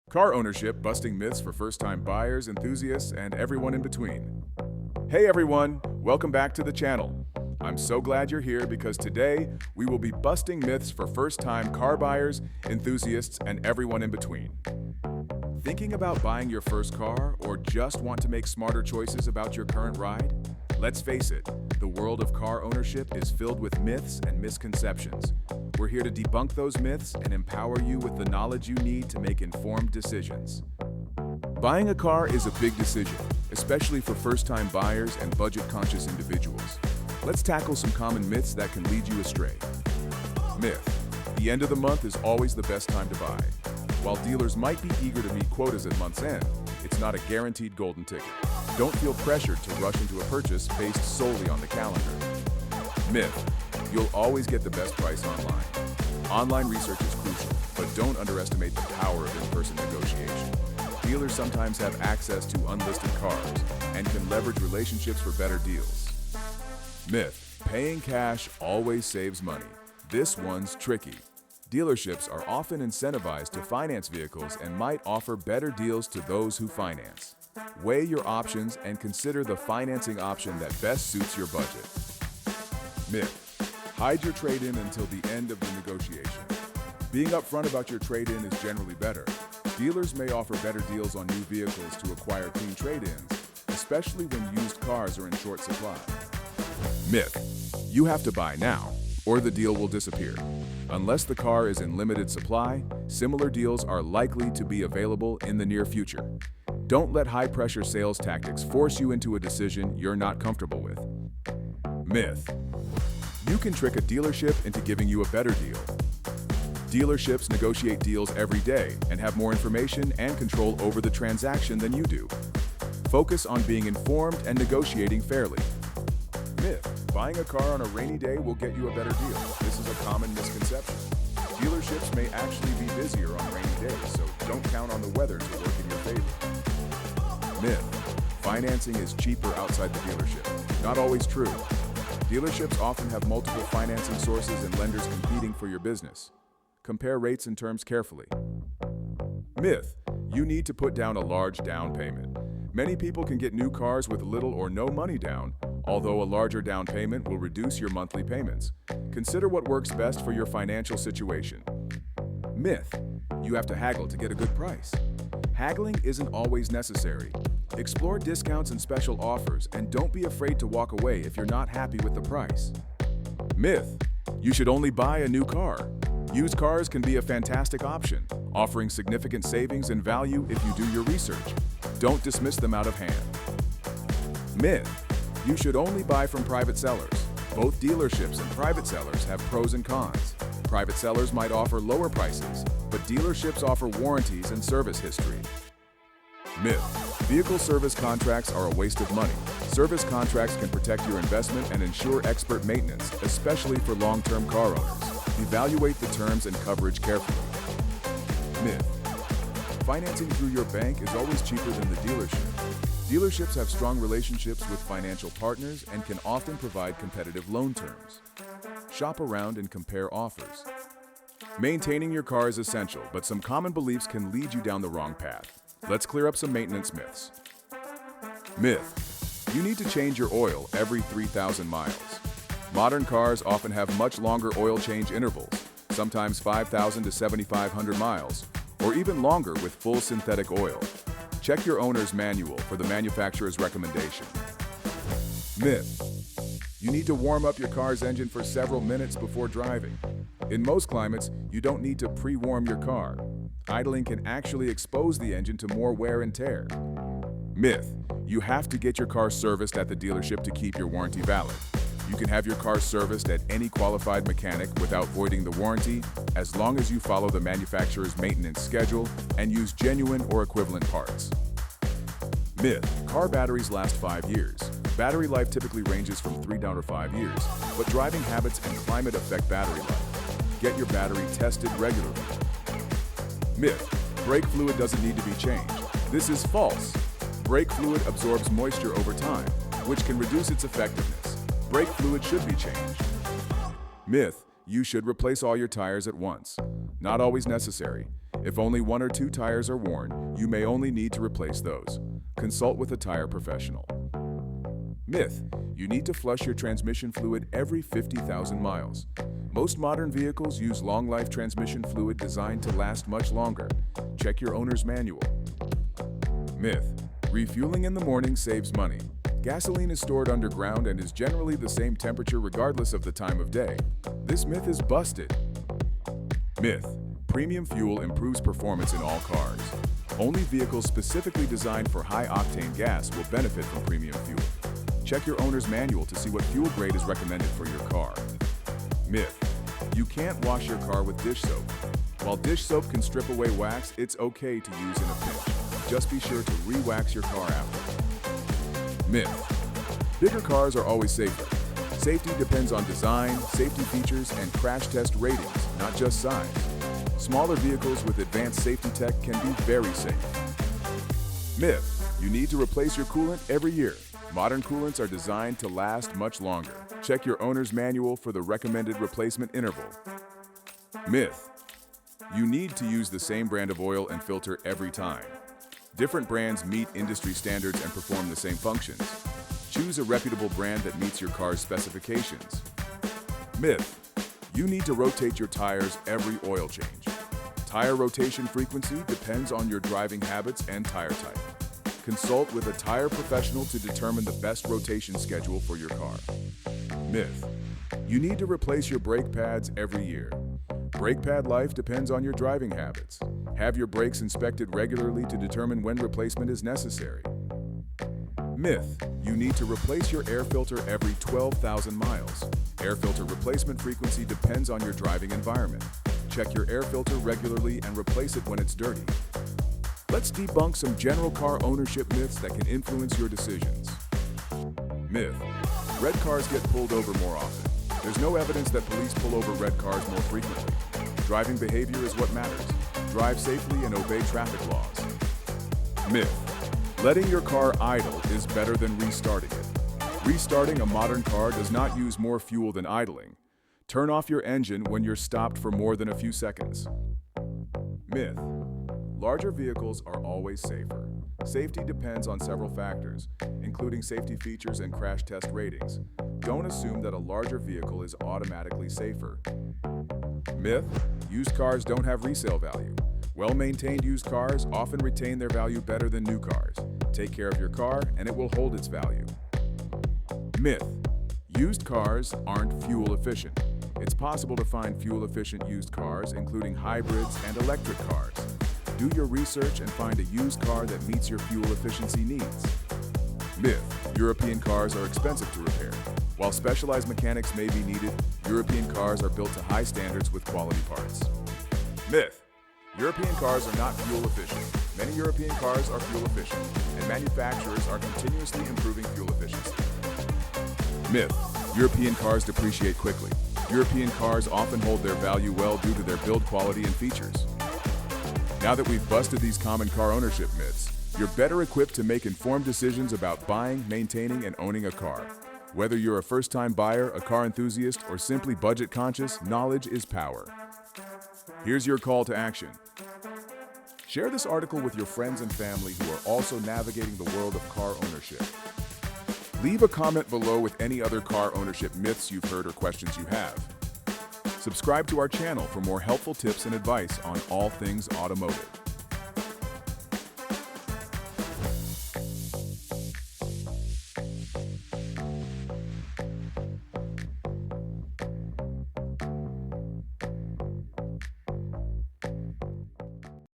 Car ownership, busting myths for first-time buyers, enthusiasts, and everyone in between. Hey everyone, welcome back to the channel. I'm so glad you're here because today we will be busting myths for first-time car buyers, enthusiasts, and everyone in between. Thinking about buying your first car or just want to make smarter choices about your current ride? Let's face it, the world of car ownership is filled with myths and misconceptions. We're here to debunk those myths and empower you with the knowledge you need to make informed decisions. Buying a car is a big decision, especially for first-time buyers and budget-conscious individuals. Let's tackle some common myths that can lead you astray. Myth: the end of the month is always the best time to buy. While dealers might be eager to meet quotas at month's end, it's not a guaranteed golden ticket. Don't feel pressured to rush into a purchase based solely on the calendar. Myth: you'll always get the best price online. Online research is crucial, but don't underestimate the power of in-person negotiation. Dealers sometimes have access to unlisted cars and can leverage relationships for better deals. Myth: paying cash always saves money. This one's tricky. Dealerships are often incentivized to finance vehicles and might offer better deals to those who finance. Weigh your options and consider the financing option that best suits your budget. Myth: hide your trade-in until the end of the negotiation. Being upfront about your trade-in is generally better. Dealers may offer better deals on new vehicles to acquire clean trade-ins, especially when used cars are in short supply. Myth: you have to buy now, or the deal will disappear. Unless the car is in limited supply, similar deals are likely to be available in the near future. Don't let high-pressure sales tactics force you into a decision you're not comfortable with. Myth: you can trick a dealership into giving you a better deal. Dealerships negotiate deals every day and have more information and control over the transaction than you do. Focus on being informed and negotiating fairly. Myth: buying a car on a rainy day will get you a better deal. This is a common misconception. Dealerships may actually be busier on rainy days, so don't count on the weather to work in your favor. Myth: financing is cheaper outside the dealership. Not always true. Dealerships often have multiple financing sources and lenders competing for your business. Compare rates and terms carefully. Myth: you need to put down a large down payment. Many people can get new cars with little or no money down, although a larger down payment will reduce your monthly payments. Consider what works best for your financial situation. Myth: you have to haggle to get a good price. Haggling isn't always necessary. Explore discounts and special offers, and don't be afraid to walk away if you're not happy with the price. Myth: you should only buy a new car. Used cars can be a fantastic option, offering significant savings and value if you do your research. Don't dismiss them out of hand. Myth: you should only buy from private sellers. Both dealerships and private sellers have pros and cons. Private sellers might offer lower prices, but dealerships offer warranties and service history. Myth: vehicle service contracts are a waste of money. Service contracts can protect your investment and ensure expert maintenance, especially for long-term car owners. Evaluate the terms and coverage carefully. Myth: financing through your bank is always cheaper than the dealership. Dealerships have strong relationships with financial partners and can often provide competitive loan terms. Shop around and compare offers. Maintaining your car is essential, but some common beliefs can lead you down the wrong path. Let's clear up some maintenance myths. Myth: you need to change your oil every 3,000 miles. Modern cars often have much longer oil change intervals, sometimes 5,000 to 7,500 miles, or even longer with full synthetic oil. Check your owner's manual for the manufacturer's recommendation. Myth: you need to warm up your car's engine for several minutes before driving. In most climates, you don't need to pre-warm your car. Idling can actually expose the engine to more wear and tear. Myth: you have to get your car serviced at the dealership to keep your warranty valid. You can have your car serviced at any qualified mechanic without voiding the warranty, as long as you follow the manufacturer's maintenance schedule and use genuine or equivalent parts. Myth: car batteries last 5 years. Battery life typically ranges from 3 down to 5 years, but driving habits and climate affect battery life. Get your battery tested regularly. Myth: brake fluid doesn't need to be changed. This is false. Brake fluid absorbs moisture over time, which can reduce its effectiveness. Brake fluid should be changed. Myth: you should replace all your tires at once. Not always necessary. If only one or two tires are worn, you may only need to replace those. Consult with a tire professional. Myth: you need to flush your transmission fluid every 50,000 miles. Most modern vehicles use long-life transmission fluid designed to last much longer. Check your owner's manual. Myth: refueling in the morning saves money. Gasoline is stored underground and is generally the same temperature regardless of the time of day. This myth is busted. Myth: premium fuel improves performance in all cars. Only vehicles specifically designed for high-octane gas will benefit from premium fuel. Check your owner's manual to see what fuel grade is recommended for your car. Myth: you can't wash your car with dish soap. While dish soap can strip away wax, it's okay to use in a pinch. Just be sure to re-wax your car after. Myth: bigger cars are always safer. Safety depends on design, safety features, and crash test ratings, not just size. Smaller vehicles with advanced safety tech can be very safe. Myth: you need to replace your coolant every year. Modern coolants are designed to last much longer. Check your owner's manual for the recommended replacement interval. Myth: you need to use the same brand of oil and filter every time. Different brands meet industry standards and perform the same functions. Choose a reputable brand that meets your car's specifications. Myth: you need to rotate your tires every oil change. Tire rotation frequency depends on your driving habits and tire type. Consult with a tire professional to determine the best rotation schedule for your car. Myth: you need to replace your brake pads every year. Brake pad life depends on your driving habits. Have your brakes inspected regularly to determine when replacement is necessary. Myth: you need to replace your air filter every 12,000 miles. Air filter replacement frequency depends on your driving environment. Check your air filter regularly and replace it when it's dirty. Let's debunk some general car ownership myths that can influence your decisions. Myth: red cars get pulled over more often. There's no evidence that police pull over red cars more frequently. Driving behavior is what matters. Drive safely and obey traffic laws. Myth: letting your car idle is better than restarting it. Restarting a modern car does not use more fuel than idling. Turn off your engine when you're stopped for more than a few seconds. Myth: larger vehicles are always safer. Safety depends on several factors, including safety features and crash test ratings. Don't assume that a larger vehicle is automatically safer. Myth: used cars don't have resale value. Well-maintained used cars often retain their value better than new cars. Take care of your car and it will hold its value. Myth: used cars aren't fuel efficient. It's possible to find fuel-efficient used cars, including hybrids and electric cars. Do your research and find a used car that meets your fuel efficiency needs. Myth: European cars are expensive to repair. While specialized mechanics may be needed, European cars are built to high standards with quality parts. Myth: European cars are not fuel efficient. Many European cars are fuel efficient, and manufacturers are continuously improving fuel efficiency. Myth: European cars depreciate quickly. European cars often hold their value well due to their build quality and features. Now that we've busted these common car ownership myths, you're better equipped to make informed decisions about buying, maintaining, and owning a car. Whether you're a first-time buyer, a car enthusiast, or simply budget-conscious, knowledge is power. Here's your call to action. Share this article with your friends and family who are also navigating the world of car ownership. Leave a comment below with any other car ownership myths you've heard or questions you have. Subscribe to our channel for more helpful tips and advice on all things automotive.